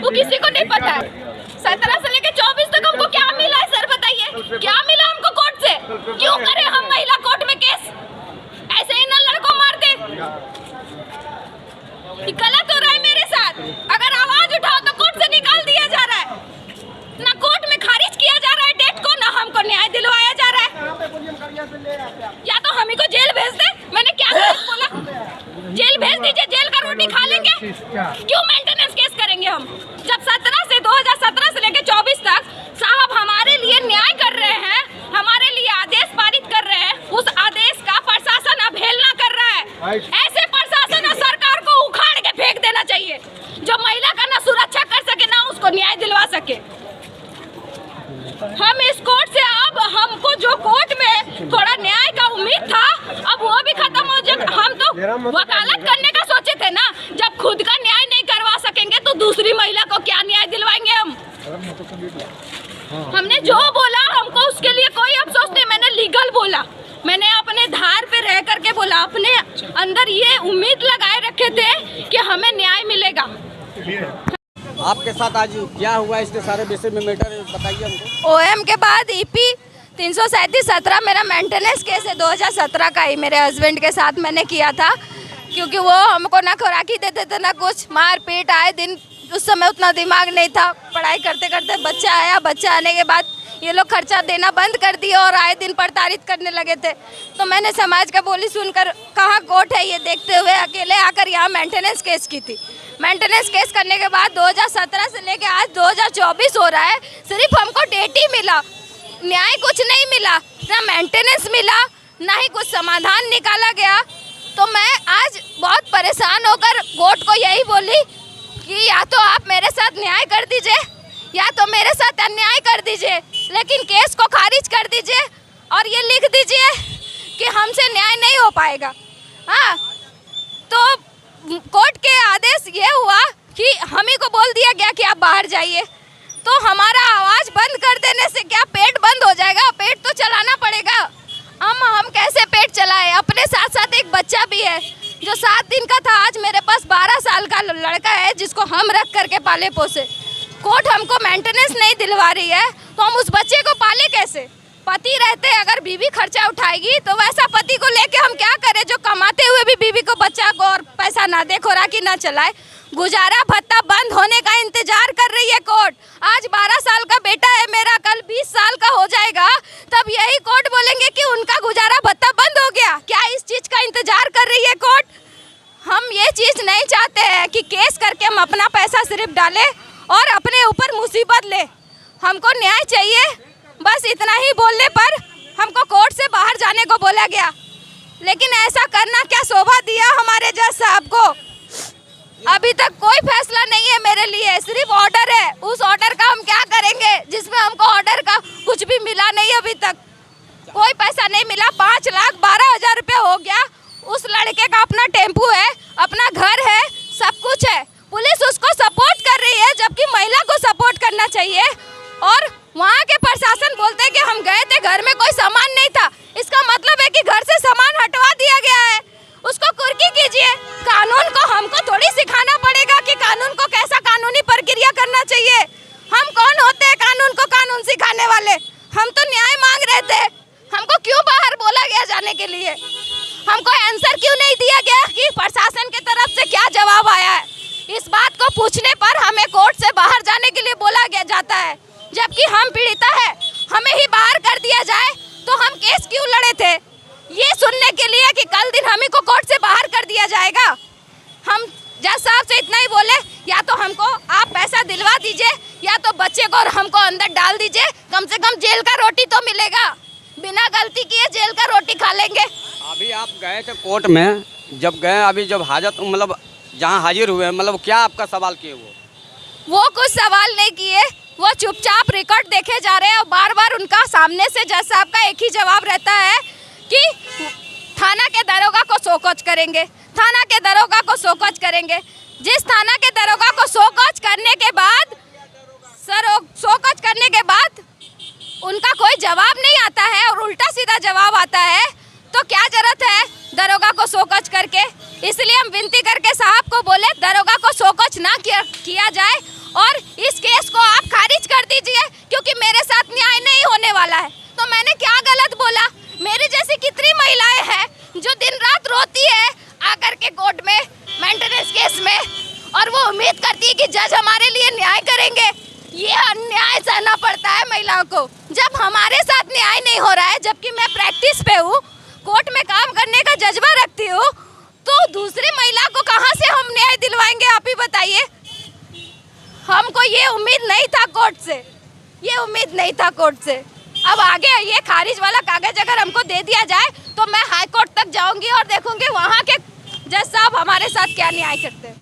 वो किसी को नहीं पता है। 17 से लेके 24 तक हमको क्या मिला है सर बताइए, क्या मिला हमको कोर्ट से? क्यों करें हम महिला कोर्ट में केस? ऐसे ही ना लड़कों मार दे। गलत हो रहा है मेरे साथ। अगर आवाज उठाओ तो कोर्ट से निकाल दिया जा रहा है, ना कोर्ट में खारिज किया जा रहा है डेट को, ना हमको न्याय दिलवाया जा रहा है। या तो हम ही को जेल भेज दे। मैंने क्या बोला? जेल भेज दीजिए, जेल का रोटी खा लेंगे। क्यों मेंटेनेंस केस करेंगे हम? जब 2017 से लेकर 24 तक साहब हमारे लिए न्याय कर रहे हैं, हमारे लिए आदेश पारित कर रहे हैं, उस आदेश का प्रशासन अवहेलना कर रहा है। ऐसे प्रशासन और सरकार को उखाड़ के फेंक देना चाहिए, जो महिला का ना सुरक्षा कर सके ना उसको न्याय दिलवा सके। हम इस कोर्ट से अब हमको जो कोर्ट में थोड़ा न्याय का उम्मीद था, अब वो भी खत्म हो जाए। हम तो वकालत करने का सोचे थे ना, जब खुद का न्याय नहीं करवा सकेंगे तो दूसरी महिला को क्या न्याय दिलवाएंगे हम? हमने जो बोला हमको उसके लिए कोई अफसोस नहीं। मैंने लीगल बोला, मैंने अपने धार पे रह करके बोला, अपने अंदर ये उम्मीद लगाए रखे थे कि हमें न्याय मिलेगा। आपके साथ आज क्या हुआ, इसके सारे विषय में मैटर बताइए हमको। ओएम के बाद ईपी 337-17 मेरा मेंटेनेंस केस है, 2017 का ही मेरे हस्बैंड के साथ मैंने किया था, क्योंकि वो हमको ना खुराकी देते थे ना कुछ, मार पीट आए दिन। उस समय उतना दिमाग नहीं था, पढ़ाई करते करते बच्चा आया, बच्चा आने के बाद ये लोग खर्चा देना बंद कर दिया और आए दिन प्रताड़ित करने लगे थे। तो मैंने समाज का बोली सुनकर कहाँ कोर्ट है ये देखते हुए अकेले आकर यहाँ मेंटेनेंस केस की थी। मेंटेनेंस केस करने के बाद 2017 से लेके आज 2024 हो रहा है, सिर्फ हमको डेट ही मिला, न्याय कुछ नहीं मिला, ना मेंटेनेंस मिला, ना ही कुछ समाधान निकाला गया। तो मैं आज बहुत परेशान होकर कोर्ट को यही बोली कि या तो आप मेरे साथ न्याय कर दीजिए या तो मेरे साथ अन्याय कर दीजिए, लेकिन केस को खारिज कर दीजिए और ये लिख दीजिए कि हमसे न्याय नहीं हो पाएगा। हाँ, तो कोर्ट के आदेश ये हुआ कि हम ही को बोल दिया गया कि आप बाहर जाइए। तो हमारा आवाज़ बंद कर देने से क्या पेट बंद हो जाएगा? पेट तो चलाना पड़ेगा। हम कैसे पेट चलाएं? अपने साथ साथ एक बच्चा भी है जो 7 दिन का था। आज मेरे पास 12 साल का लड़का है जिसको हम रख करके पाले पोसे। कोर्ट हमको मेंटेनेंस नहीं दिलवा रही है तो हम उस बच्चे को पाले कैसे? पति रहते अगर बीवी खर्चा उठाएगी तो वैसा पति को लेके हम क्या करें जो कमाते हुए भी बीवी को, बच्चा को और पैसा ना दे, खुराकी ना चलाए। गुजारा भत्ता बंद होने का इंतजार कर रही है कोर्ट। आज 12 साल का बेटा है मेरा, कल 20 साल का हो जाएगा, तब यही कोर्ट बोलेंगे कि उनका गुजारा भत्ता बंद हो गया। क्या इस चीज़ का इंतजार कर रही है कोर्ट? हम ये चीज़ नहीं चाहते हैं कि केस करके हम अपना पैसा सिर्फ डालें और अपने ऊपर मुसीबत ले। हमको न्याय चाहिए, बस इतना ही बोलने पर हमको कोर्ट से बाहर जाने को बोला गया। लेकिन ऐसा करना क्या शोभा दिया हमारे जज साहब को? अभी तक कोई फैसला नहीं है मेरे लिए, सिर्फ ऑर्डर है। उस ऑर्डर का हम क्या करेंगे जिसमें हमको ऑर्डर का कुछ भी मिला नहीं? अभी तक कोई पैसा नहीं मिला। 5,12,000 रुपये हो गया। उस लड़के का अपना टेम्पू है, अपना घर है, सब कुछ है। पुलिस उसको सपोर्ट कर रही है जबकि महिला को सपोर्ट करना चाहिए। और वहाँ के प्रशासन बोलते हैं कि हम गए थे, घर में कोई सामान नहीं था। इसका मतलब है कि घर से सामान हटवा दिया गया है। उसको कुर्की कीजिए। कानून को हमको थोड़ी सिखाना पड़ेगा कि कानून को कैसा कानूनी प्रक्रिया करना चाहिए। हम कौन होते हैं कानून को कानून सिखाने वाले? हम तो न्याय मांग रहे थे। हमको क्यों बाहर बोला गया जाने के लिए? हमको आंसर क्यों नहीं दिया गया कि प्रशासन की तरफ से क्या जवाब आया है? इस बात को पूछने पर हमें कोर्ट से बाहर जाने के लिए बोला गया जाता है, जबकि हम पीड़िता है। हमें ही बाहर कर दिया जाए तो हम केस क्यों लड़े थे? ये सुनने के लिए कि कल दिन हम ही को कोर्ट से बाहर कर दिया जाएगा। हम जज साहब से इतना ही बोले, या तो हमको आप पैसा दिलवा दीजिए या तो बच्चे को और हमको अंदर डाल दीजिए। कम से कम जेल का रोटी तो मिलेगा। बिना गलती किए जेल का रोटी खा लेंगे। अभी आप गए थे कोर्ट में, जब गए अभी जब हाजत मतलब जहाँ हाजिर हुए, मतलब क्या आपका सवाल किए? वो कुछ सवाल नहीं किए, वो चुपचाप रिकॉर्ड देखे जा रहे हैं। और बार बार उनका सामने से जज साहब का एक ही जवाब रहता है कि थाना के दरोगा को शोकॉज करेंगे, थाना के दरोगा को शोकॉज करेंगे। जिस थाना के दरोगा को शोकॉज करने के बाद शोकॉज करने के बाद उनका कोई जवाब नहीं आता है और उल्टा सीधा जवाब आता है, तो क्या जरूरत है दरोगा को शोकॉज करके? इसलिए हम विनती करके साहब को बोले दरोगा को शोकॉज ना किया जाए और इस केस को आप खारिज कर दीजिए क्योंकि मेरे साथ न्याय नहीं होने वाला है। तो मैंने क्या गलत बोला? मेरी जैसी कितनी महिलाएं हैं जो दिन रात रोती है आकर के कोर्ट में मेंटेनेंस केस में, और वो उम्मीद करती है कि जज हमारे लिए न्याय करेंगे। ये अन्याय सहना पड़ता है महिलाओं को जब हमारे साथ न्याय नहीं हो रहा है, जबकि मैं प्रैक्टिस पे हूँ, कोर्ट में काम करने का जज्बा रखती हूँ, तो दूसरी महिला को कहाँ से हम न्याय दिलवाएंगे? आप ही बताइए। हमको ये उम्मीद नहीं था कोर्ट से, ये उम्मीद नहीं था कोर्ट से। अब आगे ये खारिज वाला कागज अगर हमको दे दिया जाए तो मैं हाई कोर्ट तक जाऊंगी और देखूंगी वहाँ के जज साहब हमारे साथ क्या न्याय करते हैं।